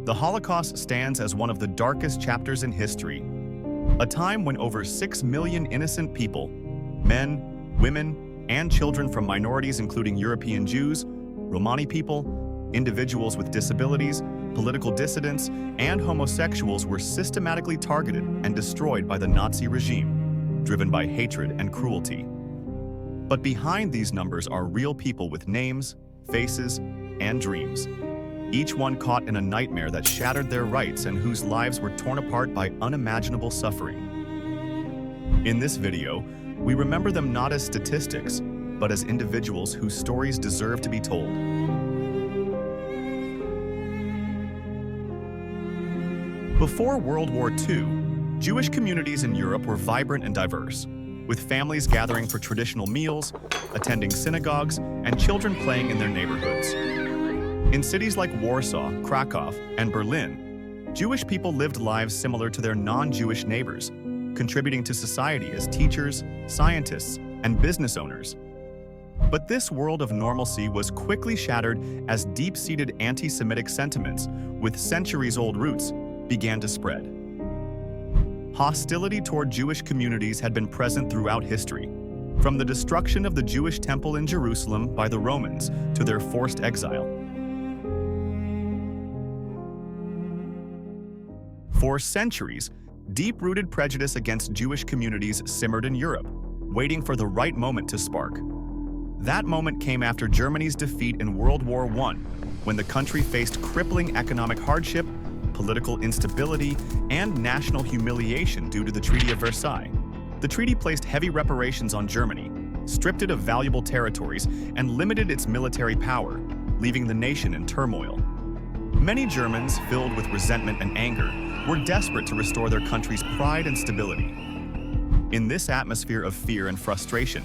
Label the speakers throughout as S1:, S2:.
S1: The Holocaust stands as one of the darkest chapters in history, a time when over 6 million innocent people, men, women, and children from minorities including European Jews, Romani people, individuals with disabilities, political dissidents, and homosexuals were systematically targeted and destroyed by the Nazi regime, driven by hatred and cruelty. But behind these numbers are real people with names, faces, and dreams, each one caught in a nightmare that shattered their rights and whose lives were torn apart by unimaginable suffering. In this video, we remember them not as statistics, but as individuals whose stories deserve to be told. Before World War II, Jewish communities in Europe were vibrant and diverse, with families gathering for traditional meals, attending synagogues, and children playing in their neighborhoods. In cities like Warsaw, Krakow, and Berlin, Jewish people lived lives similar to their non-Jewish neighbors, contributing to society as teachers, scientists, and business owners. But this world of normalcy was quickly shattered as deep-seated anti-Semitic sentiments, with centuries-old roots, began to spread. Hostility toward Jewish communities had been present throughout history, from the destruction of the Jewish temple in Jerusalem by the Romans to their forced exile. For centuries, deep-rooted prejudice against Jewish communities simmered in Europe, waiting for the right moment to spark. That moment came after Germany's defeat in World War I, when the country faced crippling economic hardship, political instability, and national humiliation due to the Treaty of Versailles. The treaty placed heavy reparations on Germany, stripped it of valuable territories, and limited its military power, leaving the nation in turmoil. Many Germans, filled with resentment and anger, were desperate to restore their country's pride and stability. In this atmosphere of fear and frustration,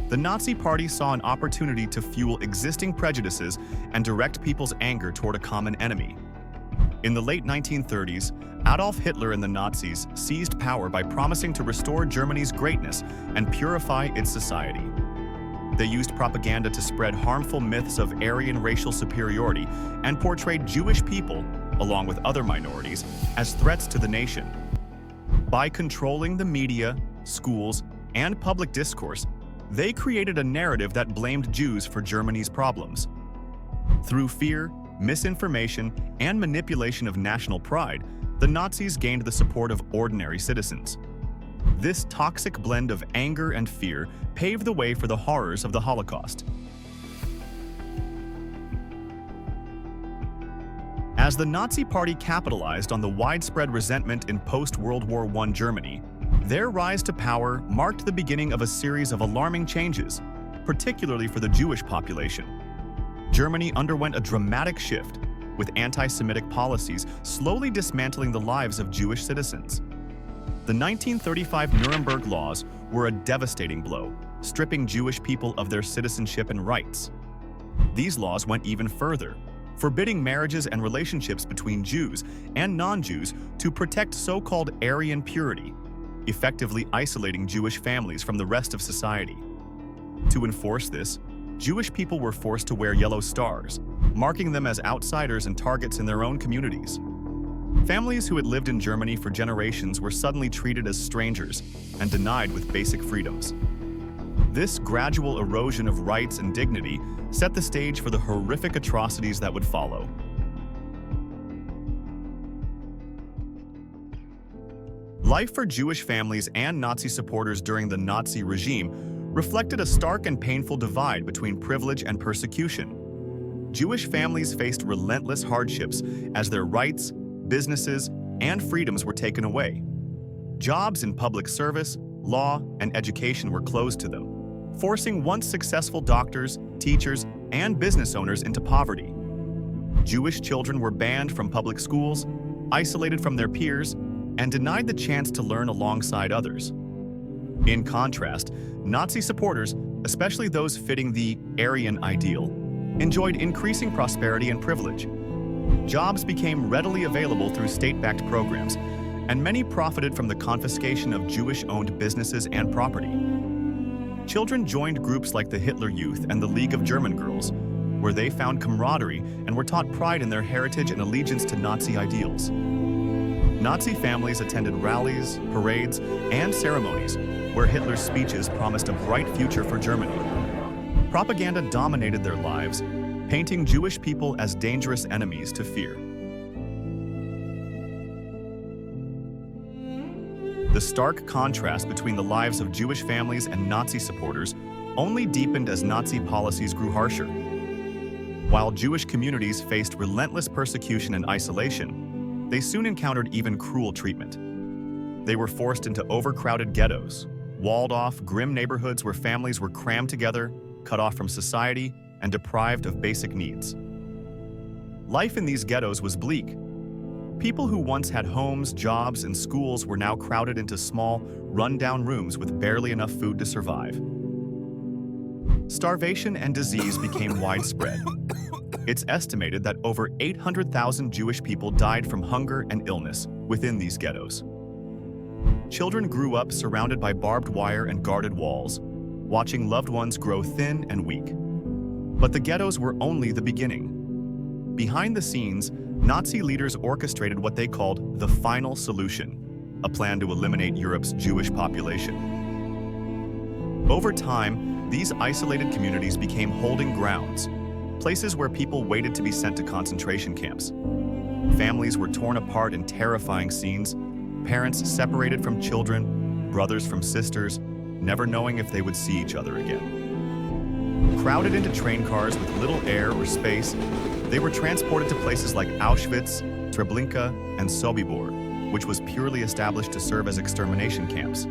S1: the Nazi Party saw an opportunity to fuel existing prejudices and direct people's anger toward a common enemy. In the late 1930s, Adolf Hitler and the Nazis seized power by promising to restore Germany's greatness and purify its society. They used propaganda to spread harmful myths of Aryan racial superiority and portrayed Jewish people, along with other minorities, as threats to the nation. By controlling the media, schools, and public discourse, they created a narrative that blamed Jews for Germany's problems. Through fear, misinformation, and manipulation of national pride, the Nazis gained the support of ordinary citizens. This toxic blend of anger and fear paved the way for the horrors of the Holocaust. As the Nazi Party capitalized on the widespread resentment in post-World War I Germany, their rise to power marked the beginning of a series of alarming changes, particularly for the Jewish population. Germany underwent a dramatic shift, with anti-Semitic policies slowly dismantling the lives of Jewish citizens. The 1935 Nuremberg laws were a devastating blow, stripping Jewish people of their citizenship and rights. These laws went even further, forbidding marriages and relationships between Jews and non-Jews to protect so-called Aryan purity, effectively isolating Jewish families from the rest of society. To enforce this, Jewish people were forced to wear yellow stars, marking them as outsiders and targets in their own communities. Families who had lived in Germany for generations were suddenly treated as strangers and denied with basic freedoms. This gradual erosion of rights and dignity set the stage for the horrific atrocities that would follow. Life for Jewish families and Nazi supporters during the Nazi regime reflected a stark and painful divide between privilege and persecution. Jewish families faced relentless hardships as their rights, businesses, and freedoms were taken away. Jobs in public service, law, and education were closed to them, forcing once successful doctors, teachers, and business owners into poverty. Jewish children were banned from public schools, isolated from their peers, and denied the chance to learn alongside others. In contrast, Nazi supporters, especially those fitting the Aryan ideal, enjoyed increasing prosperity and privilege. Jobs became readily available through state-backed programs, and many profited from the confiscation of Jewish-owned businesses and property. Children joined groups like the Hitler Youth and the League of German Girls, where they found camaraderie and were taught pride in their heritage and allegiance to Nazi ideals. Nazi families attended rallies, parades, and ceremonies where Hitler's speeches promised a bright future for Germany. Propaganda dominated their lives, painting Jewish people as dangerous enemies to fear. The stark contrast between the lives of Jewish families and Nazi supporters only deepened as Nazi policies grew harsher. While Jewish communities faced relentless persecution and isolation, they soon encountered even cruel treatment. They were forced into overcrowded ghettos, walled-off, grim neighborhoods where families were crammed together, cut off from society, and deprived of basic needs. Life in these ghettos was bleak. People who once had homes, jobs, and schools were now crowded into small, run-down rooms with barely enough food to survive. Starvation and disease became widespread. It's estimated that over 800,000 Jewish people died from hunger and illness within these ghettos. Children grew up surrounded by barbed wire and guarded walls, watching loved ones grow thin and weak. But the ghettos were only the beginning. Behind the scenes, Nazi leaders orchestrated what they called the final solution, a plan to eliminate Europe's Jewish population. Over time, these isolated communities became holding grounds, places where people waited to be sent to concentration camps. Families were torn apart in terrifying scenes, parents separated from children, brothers from sisters, never knowing if they would see each other again. Crowded into train cars with little air or space, they were transported to places like Auschwitz, Treblinka, and Sobibor, which was purely established to serve as extermination camps.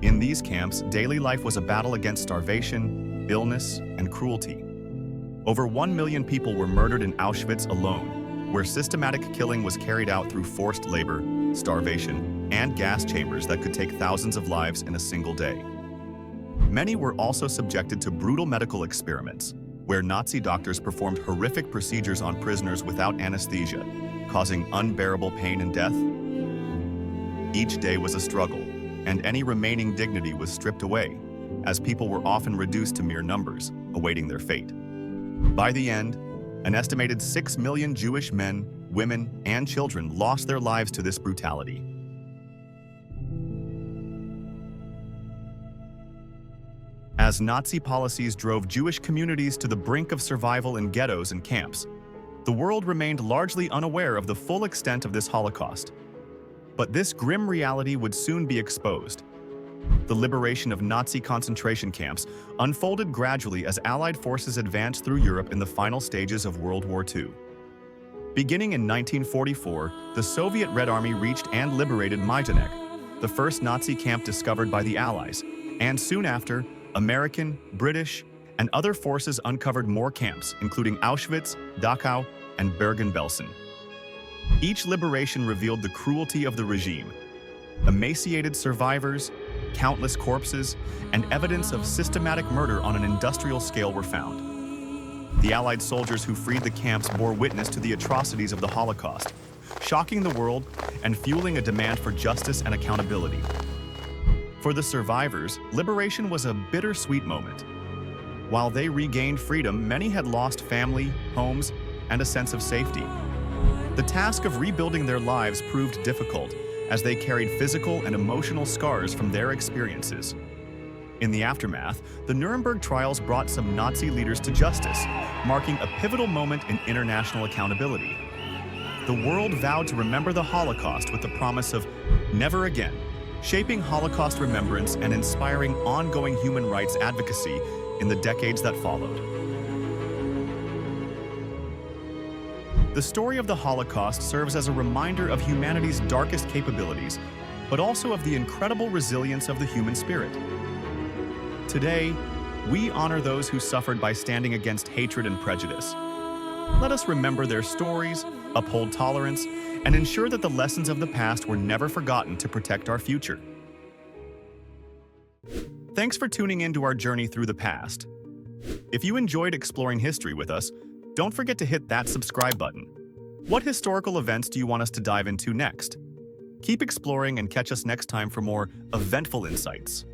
S1: In these camps, daily life was a battle against starvation, illness, and cruelty. Over 1 million people were murdered in Auschwitz alone, where systematic killing was carried out through forced labor, starvation, and gas chambers that could take thousands of lives in a single day. Many were also subjected to brutal medical experiments, where Nazi doctors performed horrific procedures on prisoners without anesthesia, causing unbearable pain and death. Each day was a struggle, and any remaining dignity was stripped away, as people were often reduced to mere numbers, awaiting their fate. By the end, an estimated 6 million Jewish men, women, and children lost their lives to this brutality. As Nazi policies drove Jewish communities to the brink of survival in ghettos and camps, the world remained largely unaware of the full extent of this Holocaust. But this grim reality would soon be exposed. The liberation of Nazi concentration camps unfolded gradually as Allied forces advanced through Europe in the final stages of World War II. Beginning in 1944, the Soviet Red Army reached and liberated Majdanek, the first Nazi camp discovered by the Allies, and soon after, American, British, and other forces uncovered more camps, including Auschwitz, Dachau, and Bergen-Belsen. Each liberation revealed the cruelty of the regime. Emaciated survivors, countless corpses, and evidence of systematic murder on an industrial scale were found. The Allied soldiers who freed the camps bore witness to the atrocities of the Holocaust, shocking the world and fueling a demand for justice and accountability. For the survivors, liberation was a bittersweet moment. While they regained freedom, many had lost family, homes, and a sense of safety. The task of rebuilding their lives proved difficult, as they carried physical and emotional scars from their experiences. In the aftermath, the Nuremberg trials brought some Nazi leaders to justice, marking a pivotal moment in international accountability. The world vowed to remember the Holocaust with the promise of never again, shaping Holocaust remembrance and inspiring ongoing human rights advocacy in the decades that followed. The story of the Holocaust serves as a reminder of humanity's darkest capabilities, but also of the incredible resilience of the human spirit. Today, we honor those who suffered by standing against hatred and prejudice. Let us remember their stories, uphold tolerance, and ensure that the lessons of the past were never forgotten to protect our future. Thanks for tuning in to our journey through the past. If you enjoyed exploring history with us, don't forget to hit that subscribe button. What historical events do you want us to dive into next? Keep exploring and catch us next time for more eventful insights.